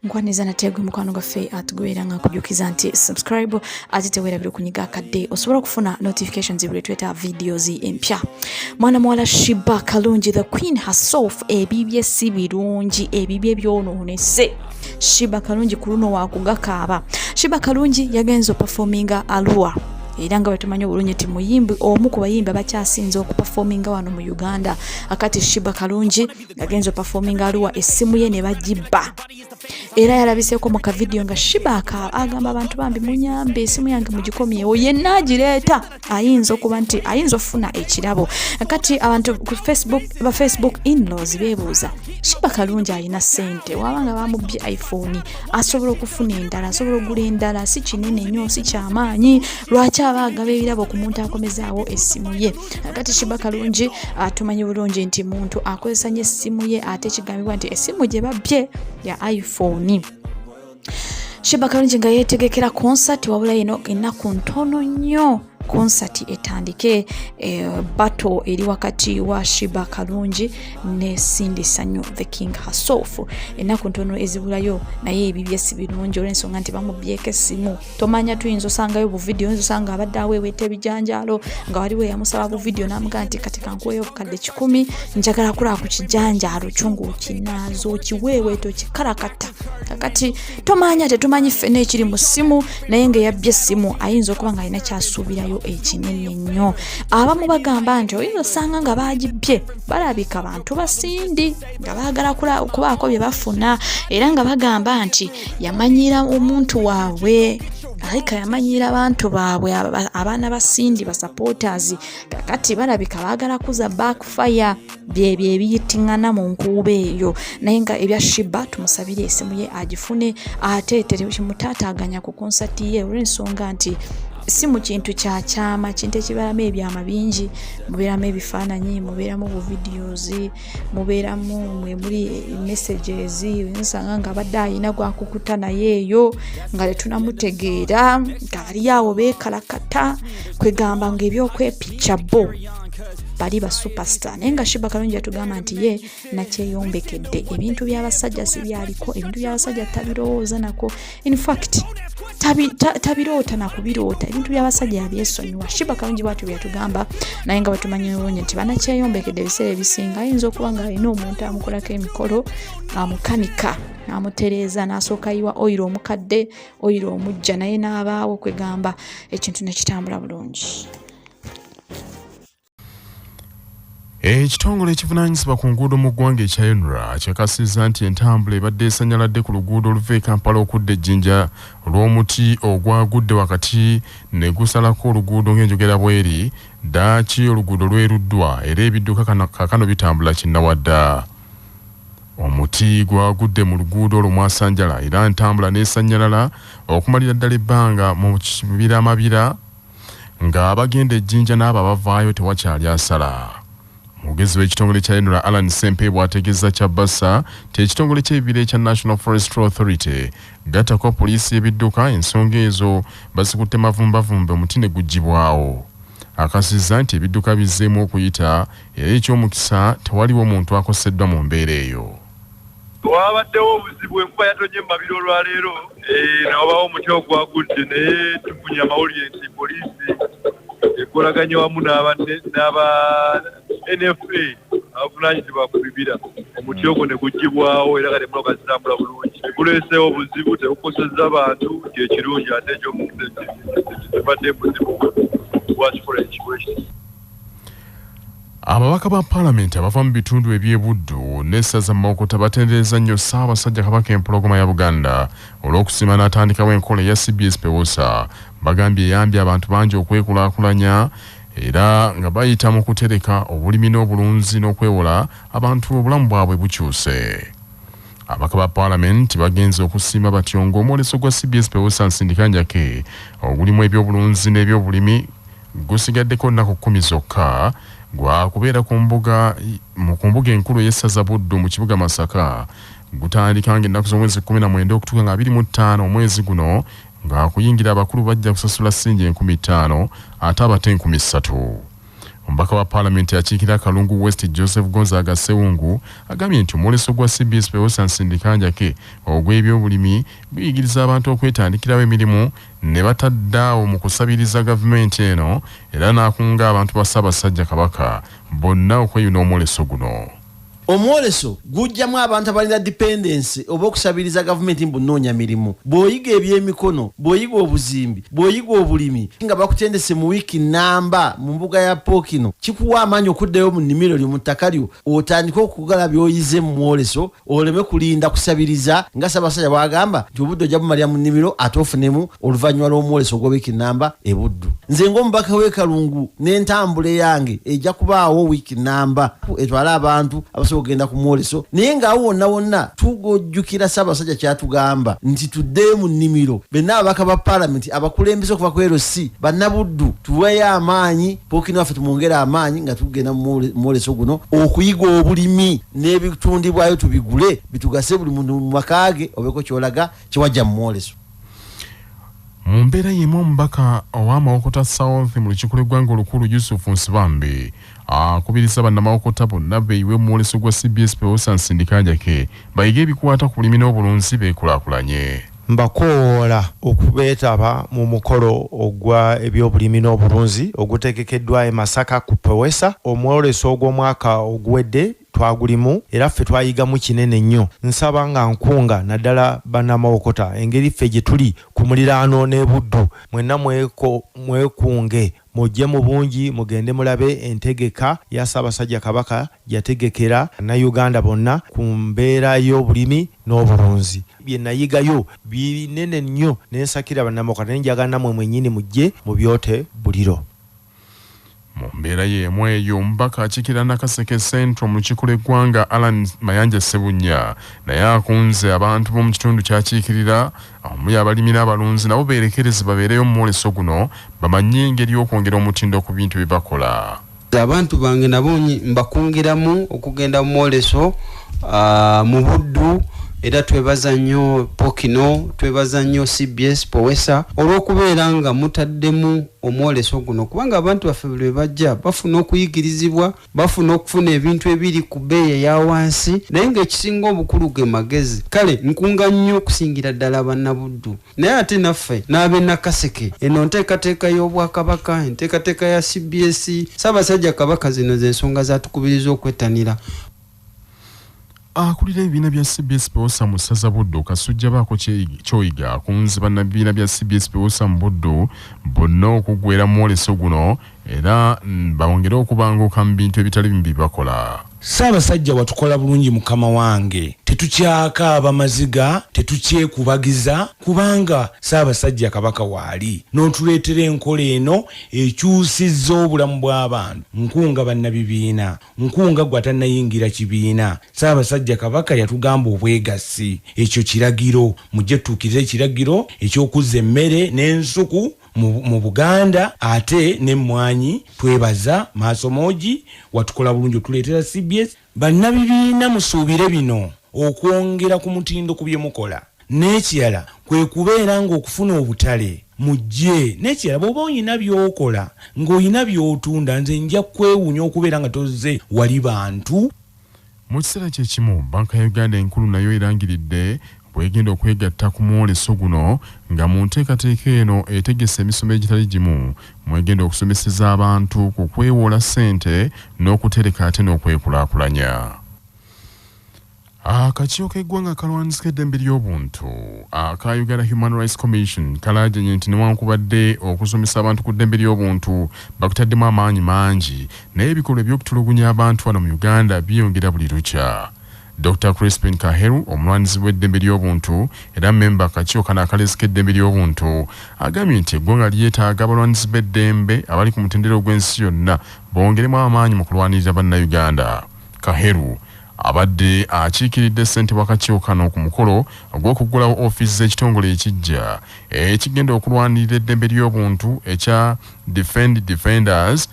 Nkwaniza nategwe mukwano gaffe atugwera nga kujukiza nti subscribe ate tewera biro kunyiga akadde osobola kufuna notifications buli tweta videos empya. Mwana muwala Sheebah kalungi the queen herself ebibye si birungi ebibye byonoonese. Sheebah kalungi kuluno wakugakaaba. Sheebah kalungi yagenzo performinga Arua. Era nga batumanyi obulungi ti muyimbi omu ku bayimbi abakyasinze okuperforminga wano mu Uganda. Akati Sheebah kalungi yagenzo performinga Arua essimu ye ne bagibba. Era yalabiseko mu video nga Sheebah agamba abantu bambi munyambe essimu yange mugikomyewo yenna agireeta ayinza okuba nti ayinza ofuna ekirabo. Akati abantu ku Facebook in-laws beebuuza Sheebah kalungi alina ssente wabanga bamubye iPhone asobola okufuna endala asobola okugula endala si kinene nnyo si kyamaanyi lwaki abagaba ebirabo ku muntu akomezaawo essimu ye. Akati Sheebah kalungi tumanyi bulungi nti muntu akozesa nnyo essimu ye ate kigambibwa nti essimu gye babbye ya iPhone. Sheebah kalungi nga yeetegekera concert wabula eno ennaku ntono nnyo concert etandike battle eri wakati wa Sheebah kalungi ne Cindy Sanyu the king herself. Ennaku ntono ezibulayo naye ebibye si birungi olw'ensonga nti bamubyeko essimu. Tomanya tuyinza osangayo bu video oyinza osanga abadde aweeweta ebijanjaalo nga waliwo yamusaba bu video n'amugamba nti kati kankuweeyo obukadde 10 njagala kulaba ku kijanjaalo kyo ng'okinaazo okiweeweeta okikarakata. Kakati tomanya tetumanyi ffenna ekiri mu ssimu naye nga yabbye essimu ayinza okuba nga alina kyasuubirayo ekinene nnyo. Abamu bagamba nti oyinza osanga nga baagibye balabika bantu basindi nga baagala kubaako bye bafuna era nga bagamba nti yamanyira omuntu waabwe alika yamanyira abantu baabwe abaana basindi ba supporters kakati balabika baagala kuza backfire byebyo ebiyitingana mu nkuuba eyo naye nga ebya Sheebah tumusabire essimu ye agifune ate kimutaataaganya ku concert ye olw'ensonga nti si mu kintu kya kyama kintu ekibalamu ebyama bingi mubeeramu ebifaananyi mubeeramu bu videos mubeeramu mwe muri messages nsanga nga abadde ayina gwakukuta naye eyo nga tetunamutegeera nga bali awo beekalakata kwegamba nga ebyokwepicha bo bali ba superstar naye nga Sheebah kalungi yatugamba nti ye nakyeyombekedde ebintu by'abasajja si byaliko ebintu by'abasajja tabirowooza nako in fact tabiroota nakubiroota ebintu by'abasajja yabyesonyiwa. Sheebah kalungi bwatyo byatugamba naye nga batumanyi bulungi nti banakyeyombekedde ebiseera ebisinga ayinza okuba nga alina omuntu amukolako emikolo amukanika amutereeza n'asooka yiwa oyiro omukadde oyiro omujja naye n'abaawo kwegamba ekintu nekitambula bulungi. Ekitongole ekivunaanyizibwa ku nguudo mu ggwanga ekya Enra kyakasizza nti entambula ebadde esanyaladde ku luguudo oluva e Kampala okudda ejjinja olw'omuti ogwagudde wakati ne gusalako oluguudo ng'enjogera bweri ddaaki oluguudo lweruddwa era ebidduka kaakano bitambula kinnawadda. Omuti gwagudde mu luguudo olwo mwasanjala era ntambula n'esanyalala okumalira ddala ebbanga mu kibira Mabira nga abagenda ejjinja n'abo abavaayo tewakyali asala. Omugezi w'ekitongole kya Enra Alan Sempe bw'ategeeza kya Bassa nti ekitongole ky'ebibira ekya National Forestry Authority gattako poliisi y'ebidduka ensonga ezo bazikutte mavumbavumbe omuti ne guggyibwawo. Akasizza nti ebidduka bizzeemu okuyita era eky'omukisa tewaliwo muntu akoseddwa mu mbeera eyo. Wabaddewo obuzibu enkuba yatonye mu Mabira olwaleero nawabaawo omuti ogwagudde naye tufunye amawulire nti poliisi ekolaganye wamu n'aba NFA abavunaanyizibwa ku bibira omuti ogwo ne guggyibwawo era kati emmotoka zitambula bulungi. Guleeseewo obuzibu tebukosezza bantu kyekirungi ate eky'omukisa tebadde buzibu bwa situation. Ababaka ba Parliament abava mu bitundu eby'ebuddu n'essaza Mawokota batendereza nnyo Ssaabasajja Kabaka empologoma ya Buganda olw'okusiima n'atandikawo enkola ya CBS Pewosa. Bagambye eyambye abantu bangi okwekulaakulanya era nga bayita mu kutereka obulimi n'obulunzi n'okwewola abantu obulamu bwabwe bukyuse. Ababaka ba Parliament bagenze okusiima batyo ng'omwoleso gwa CBS Pewosa Nsindikanjake ogulimu ebyobulunzi n'ebyobulimi gusigaddeko nnaku 10 zokka gwa kubeera ku mbuga enkulu y'essaza Buddu mu kibuga Masaka gutandika ng'ennaku z'omwezi 19 okutuuka nga 25 omwezi guno nga kuyingira abakulu bajja kusasula ssiringi 5,000 ate abate 3,000. Omubaka wa Parliament akiikira Kalungu West Joseph Gonzaga Sewungu agambye nti omwoleso gwa CBS Pewosa Nsindikanja ogw'ebyobulimi guyigiriza abantu okwetandikirawo emirimu ne bataddaawo mu kusabiriza gavumenti eno era n'akunga abantu ba Ssaabasajja Kabaka bonna okweyuna omwoleso guno. Omwoleso gujjamu abantu abalina dependency oba okusabiriza gavumenti mbunoonya mirimu. Bw'oyiga ebyemikono, bw'oyiga obuzimbi, bw'oyiga obulimi nga bakutendese mu wiiki namba mu mbuga ya Pookino, kikuwa amaanyi okuddayo mu nnimiro lyo mu ttaka lyo otandike okugala by'oyize mu mwoleso oleme kulinda kusabiriza nga Ssaabasajja bw'agamba nti obudde ojja bumalira mu nnimiro ate ofunemu oluvannyuma lw'omwoleso ogw'owiiki namba ebuddu. Nze ng'omubaka w'e Kalungu n'entambula yange ejja kubaawo wiiki namba etwale abantu ogenda ku mwoleso naye nga wonna tugojjukira Ssaabasajja kyatugamba nti tuddeyo mu nnimiro benna ababaka ba Parliament abakulembeze okuva ku LC bannabuddu tuweeyo amaanyi Pookino waffe tumwongera amaanyi nga tugenda mu mwoleso guno okuyiga obulimi n'ebitundibwayo tubigule bitugase buli muntu mu makaage obeko kyolaga kiwajja mu mwoleso. Mu mbeera y'emu omubaka ow'Amawokota South mu lukiiko lw'eggwanga olukulu Yusufu Nsibambi akubiriza bannamawokota bonna beeyiwe mu mwoleso gwa CBS Pewosa Nsindikanja bayige ebikwata ku bulimi n'obulunzi beekulaakulanye. Mbakoola okubeetaba mu mukolo ogwa ebyobulimi n'obulunzi ogutegekeddwa e Masaka ku Pewosa. Omwoleso ogw'omwaka oguwedde twagulimu era ffe twayigamu kinene nnyo. Nsaba nga nkunga naddala bannamawokota engeri ffe gye tuli ku muliraano ne Buddu mwenna mwekunge mujje mu bungi mugende mulabe entegeka ya Ssaabasajja Kabaka yategekera Uganda bonna ku mbeera y'obulimi n'obulunzi. Bye nayigayo binene nnyo n'ensakira bannamawokota nenjagala nammwe mwennyini mujje mu byote buliro. Mu mbeera y'emu eyo omubaka akiikira Nakaseke Central mu lukiiko lw'eggwanga Alan Mayanja Ssebunya naye akunze abantu b'omu kitundu ky'akiikirira omuli abalimi n'abalunzi nabo beerekereze babeereyo mu mwoleso guno bamanye engeri y'okwongera omutindo ku bintu bye bakola. Abantu bange nabo mbakungiramu okugenda mu mwoleso mu Buddu era twebaza nnyo Pookino, twebaza nnyo CBS Pewosa olw'okubeera nga mutaddemu omwoleso guno kubanga abantu baffe bwe bajja bafuna okuyigirizibwa, bafuna okufuna ebintu ebiri ku bbeeyi eya wansi naye ng'ekisinga obukulu ge magezi. Kale nkunga nnyo okusingira ddala bannabuddu naye ate naffe n'ab'e Nakaseke eno nteekateeka y'Obwakabaka, enteekateeka ya CBS Ssaabasajja Kabaka zino z'ensonga zatukubiriza okwettanira. Akulira ebibiina bya CBS Pewosa mu ssaza Buddu Kasujja baako kyoyiga akunze bannabibiina bya CBS Pewosa mu Buddu bonna okuggwera mu mwoleso guno era bawongere okubanguka mu bintu ebitali bimbi bakola. Ssaabasajja watukola bulungi mukama wange, tetukyaka abamaziga, tetukyekubagiza kubanga Ssaabasajja Kabaka waali n'otuleetera enkola eno ekyusizza obulamu bw'abantu. Nkunga bannabibiina, nkunga gwe atannayingira kibiina. Ssaabasajja Kabaka yatugamba obwegassi, ekyo kiragiro, mujje tutuukirize ekiragiro eky'okuzza emmere n'ensuku mu Buganda ate n'emmwanyi. Twebaza maaso moogi watukola bulungi otuleetera CBS. Bannabibiina musuubire bino okwongera ku mutindo ku bye mukola. N'ekirala kwe kubeera ng'okufuna obutale mujje. N'ekirala bw'oba oyina by'okola ng'oyina by'otunda nze nja kwewunya okubeera nga tozze wali bantu. Mu kiseera kyekimu Banka ya Uganda enkulu nayo erangiridde bwegenda okwegatta ku mwoleso guno nga mu nteekateeka eno etegese emisomo egitali gimu mwegenda okusomeseza abantu ku kwewola ssente n'okutereka ate n'okwekulaakulanya. Akakiiko k'eggwanga kalwanisa eddembe ly'obuntu aka Uganda Human Rights Commission kalaajanye nti newankubadde okusomesa abantu ku ddembe ly'obuntu bakutaddemu amaanyi mangi naye ebikolwa eby'okutulugunya abantu wano mu Uganda byeyongera buli lukya. Dr. Crispin Kaheru omulwanizi w'eddembe ly'obuntu era memba akakiiko kano akalezi k'eddembe ly'obuntu agambye nti eggwanga lyetaaga abalwanizi b'eddembe abali ku mutendera ogw'ensi yonna bongeremu amaanyi mu kulwanirira bannayuganda. Kaheru abadde akiikiridde ssente w'akakiiko kano ku mukolo ogw'okuggulawo ofiisi z'ekitongole ekijja ekigenda okulwanirira eddembe ly'obuntu ekya Defenders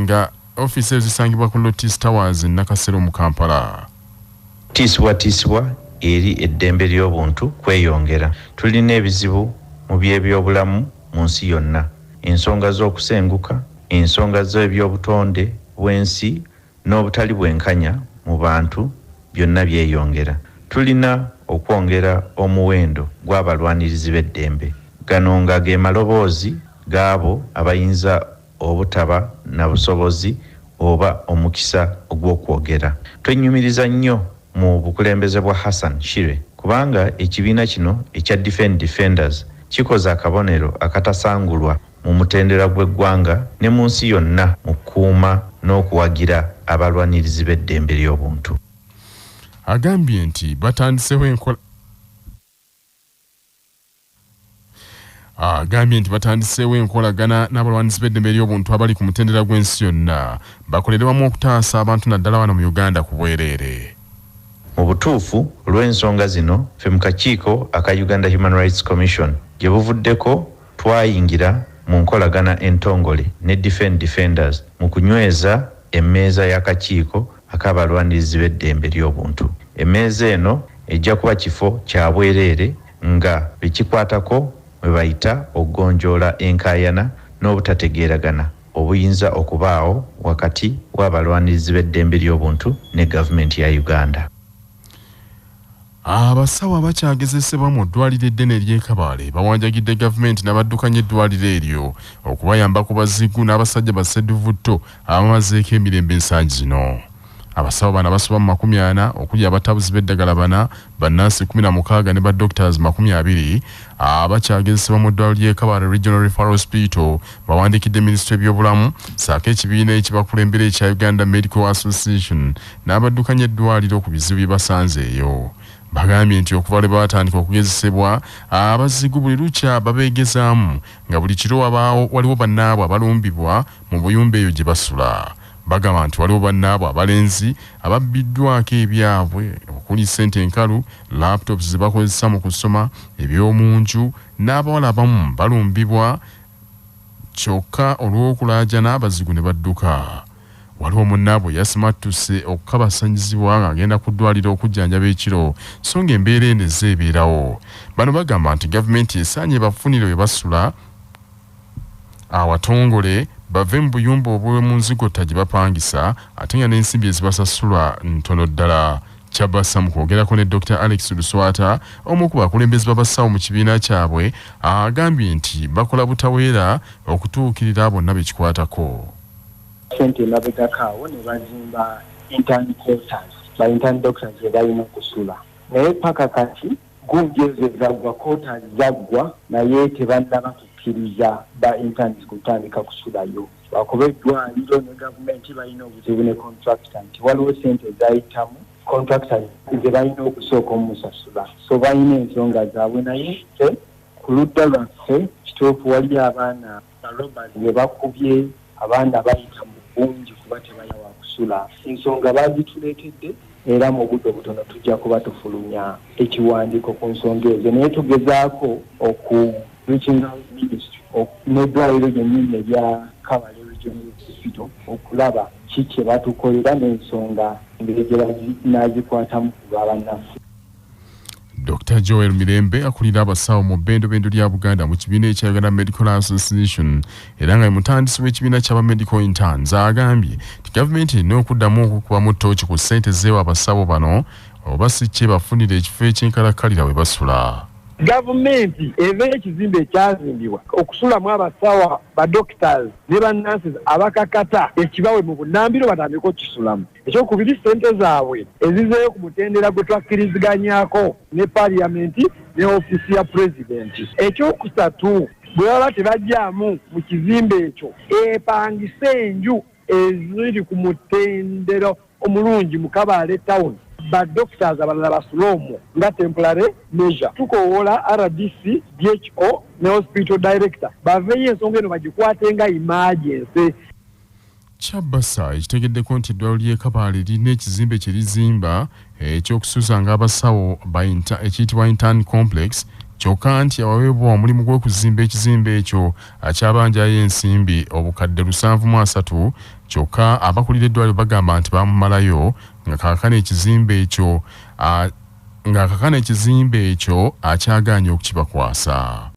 nga ofiisi ezisangibwa ku Lotus Towers Nakasero mu Kampala. Tisibwa eri eddembe ly'obuntu kweyongera. Tulina ebizibu mu by'ebyobulamu mu nsi yonna. Ensonga z'okusenguka, ensonga z'ebyobutonde bw'ensi n'obutali bwenkanya mu bantu byonna byeyongera. Tulina okwongera omuwendo gw'abalwanirizi b'eddembe. Gano nga ge maloboozi gaabo abayinza obutaba na busobozi oba omukisa ogw'okwogera. Twenyumiriza nnyo mu bukulembeze bwa Hassan Shire kubanga ekibiina kino ekya Defenders kikoze akabonero akatasangulwa mu mutendera gw'eggwanga ne mu nsi yonna mu kukuuma n'okuwagira abalwanirizi b'eddembe ly'obuntu. Agambye nti batandisewo enkolagana n'abalwanirizi b'eddembe ly'obuntu abali ku mutendera gw'ensi yonna bakolere wamu okutaasa abantu naddala wano mu Uganda ku bwereere. Mu butuufu olw'ensonga zino ffe mu kakiiko aka Uganda Human Rights Commission gye buvuddeko twayingira mu nkolagana entongole ne Defenders mu kunyweza emmeeza y'akakiiko ak'abalwanirizi b'eddembe ly'obuntu. Emmeeza eno ejja kuba kifo kya bwereere nga bekikwatako bwe bayita okugonjoola enkaayana n'obutategeeragana obuyinza okubaawo wakati w'abalwanirizi b'eddembe ly'obuntu ne gavumenti ya Uganda. Abasawo abakyagezesebwa mu ddwaliro eddene ery'e Kabale bawanjagidde gavumenti n'abaddukanya eddwaliro eryo okubayamba ku bazigu n'abasajja bassedduvutto abamazeeko emirembe ensangi zino. Abasawo bano basoba mu 40 okuli abatabuzi b'eddagala 4, bannansi 16 ne baddoctors 20 abakyagezesebwa mu ddwaliro ly'e Kabale Regional Referral Hospital bawandiikidde Minisitule y'ebyobulamu ssaako ekibiina ekibakulembera ekya Uganda Medical Association n'abaddukanya eddwaliro ku bizibu bye basanzeeyo. Bagambye nti okuva lwe baatandika okugezesebwa abazigu buli lukya babeegezaamu nga buli kiro waliwo bannaabwe abalumbibwa mu buyumba eyo gye basula. Bagamba nti waliwo bannaabwe abalenzi ababbiddwako ebyabwe okuli ssente enkalu, laptops ze bakozesa mu kusoma, eby'omunju, n'abawala abamu balumbibwa kyokka olw'okulaajana abazigu ne badduka. Waliwo munnaabwe yasimattuse okukabasanyizibwa ng'agenda ku ddwaliro okujjanjaba ekiro so ng'embeera eno ezze ebeerawo. Bano bagamba nti gavumenti esaanye bafunire we basula awatongole bave mu buyumba obw'omu nzigota gye bapangisa ate nga n'ensimbi ezibasasulwa ntono ddala. Kyabassa mu kwogerako ne Dr. Alex Luswata omu ku bakulembeze b'abasawo mu kibiina kyabwe agambye nti bakola butaweera okutuukirira bonna bekikwatako. Sente mabegakaawo ne bazimba intern quarters ba intern doctors gye balina okusula naye paka kati gugezeza gwa quarters zaggwa naye tebannaba kukkiriza ba interns kutandika kusulayo lwakuba eddwaliro ne gavumenti balina obuzibu ne contractor nti waliwo sente zayitamu contractor ze balina okusooka omusasula so balina ensonga zaabwe naye ffe ku ludda lwaffe kituufu wali abaana balobers be bakubye abaana bayita mu bungi kuba tebalina wa kusula ensonga bazituleetedde era mu budde obutono tujja kuba tufulumya ekiwandiiko ku nsonga ezo naye tugezaako oku reaching out ministry n'eddwaliro lyennyini erya Kabale Regional Hospital okulaba ki kye batukolera n'ensonga engeri gye bazinazikwatamu ku lw'abannaffe. Dr. Joel Mirembe akulira abasawo mu bbendobendo lya Buganda mu kibiina ekya Uganda Medical Association era nga mutandisi w'ekibiina ky'aba medical interns agambye nti gavumenti erina okuddamu okukubamu ttooki ku ssente z'ewa abasawo bano oba si kye bafunira ekifo eky'enkalakkalira we basula. Gavumenti eva ekizimbe ekyazimbibwa okusulamu abasawa ba doctors ne ba nurses abakakata ekibawe mu bunnambiro batandika okisulamu. Ekyokubiri ssente zaabwe ezizeeyo ku mutendera gwe twakkiriziganyako ne parliamenti ne ofisi ya pulezidenti. Ekyokusatu bwe baba tebajjaamu mu kizimbe ekyo epangise enju eziri ku mutendero omulungi mu Kabale town ba doctors abalala basulomo nga temporary measure. Tukowoola RDC, DHO ne hospital director baveeyo ensonga eno bagikwate nga emergency. Kyabassa ekitegeddeko nti eddwaliro ly'e Kabale lirina ekizimbe kye lizimba ekyokususanga abasawo ekiyitibwa intern complex kyokka nti awaweebwa omulimu gw'okuzimba ekizimbe ekyo akyabanjayo ensimbi obukadde 730 kyokka abakulira eddwaliro bagamba nti bamumalayo nga kaakano ekizimbe ekyo akyagaanye okukibakwasa.